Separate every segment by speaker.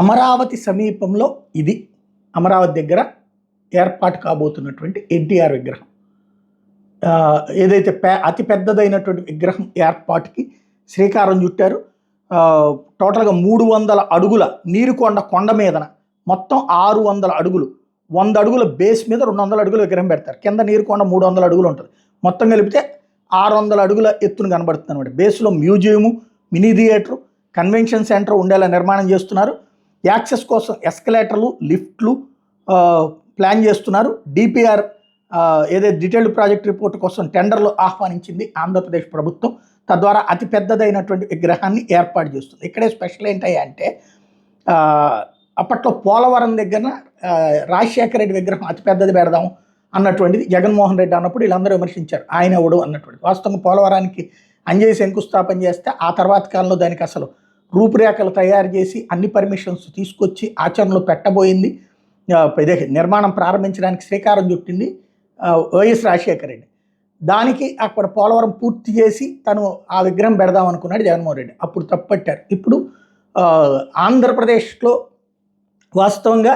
Speaker 1: అమరావతి సమీపంలో ఇది అమరావతి దగ్గర ఏర్పాటు కాబోతున్నటువంటి ఎన్టీఆర్ విగ్రహం. ఏదైతే అతి పెద్దదైనటువంటి విగ్రహం ఏర్పాటుకి శ్రీకారం చుట్టారు. టోటల్గా 300 అడుగుల నీరుకొండ కొండ మీదన మొత్తం 600 అడుగులు, 100 అడుగుల బేస్ మీద 200 అడుగుల విగ్రహం పెడతారు. కింద నీరుకొండ 300 అడుగులు ఉంటుంది. మొత్తం కలిపితే 600 అడుగుల ఎత్తును కనబడుతుంది అనమాట. బేస్లో museum, mini theatre, convention centre ఉండేలా నిర్మాణం చేస్తున్నారు. యాక్సెస్ కోసం ఎస్కలేటర్లు, లిఫ్ట్లు ప్లాన్ చేస్తున్నారు. డిపిఆర్ ఏదైతే డీటెయిల్డ్ ప్రాజెక్ట్ రిపోర్ట్ కోసం టెండర్లు ఆహ్వానించింది ఆంధ్రప్రదేశ్ ప్రభుత్వం. తద్వారా అతి పెద్దదైనటువంటి విగ్రహాన్ని ఏర్పాటు చేస్తుంది. ఇక్కడే స్పెషల్ ఏంటంటే అప్పట్లో పోలవరం దగ్గర రాజశేఖర రెడ్డి విగ్రహం అతి పెద్దది పెడదాం అన్నటువంటిది జగన్మోహన్ రెడ్డి అన్నప్పుడు వీళ్ళందరూ విమర్శించారు. ఆయన ఎవడు అన్నటువంటి. వాస్తవంగా పోలవరానికి అంజయ్య శంకుస్థాపన చేస్తే ఆ తర్వాత కాలంలో దానికి అసలు రూపురేఖలు తయారు చేసి అన్ని పర్మిషన్స్ తీసుకొచ్చి ఆచరణలో పెట్టబోయింది. ఇదే నిర్మాణం ప్రారంభించడానికి శ్రీకారం చుట్టింది వైఎస్ రాజశేఖర రెడ్డి. దానికి అక్కడ పోలవరం పూర్తి చేసి తను ఆ విగ్రహం పెడదాం అనుకున్నాడు జగన్మోహన్ రెడ్డి. అప్పుడు తప్పట్టారు. ఇప్పుడు ఆంధ్రప్రదేశ్లో వాస్తవంగా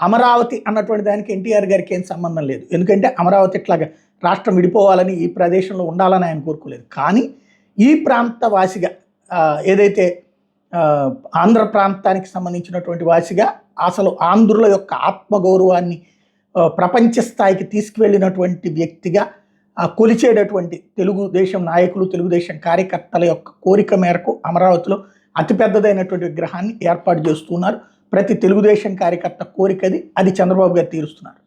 Speaker 1: అమరావతి అన్నటువంటి దానికి ఎన్టీఆర్ గారికి ఏం సంబంధం లేదు. ఎందుకంటే అమరావతి ఇట్లాగా రాష్ట్రం విడిపోవాలని, ఈ ప్రదేశంలో ఉండాలని ఆయన కోరుకోలేదు. కానీ ఈ ప్రాంత వాసిగా ఏదైతే ఆంధ్ర ప్రాంతానికి సంబంధించినటువంటి వాసిగా అసలు ఆంధ్రుల యొక్క ఆత్మగౌరవాన్ని ప్రపంచ స్థాయికి తీసుకువెళ్ళినటువంటి వ్యక్తిగా కొలిచేటటువంటి తెలుగుదేశం నాయకులు, తెలుగుదేశం కార్యకర్తల యొక్క కోరిక మేరకు అమరావతిలో అతిపెద్దదైనటువంటి విగ్రహాన్ని ఏర్పాటు చేస్తున్నారు. ప్రతి తెలుగుదేశం కార్యకర్త కోరికది, అది చంద్రబాబు గారు తీరుస్తున్నారు.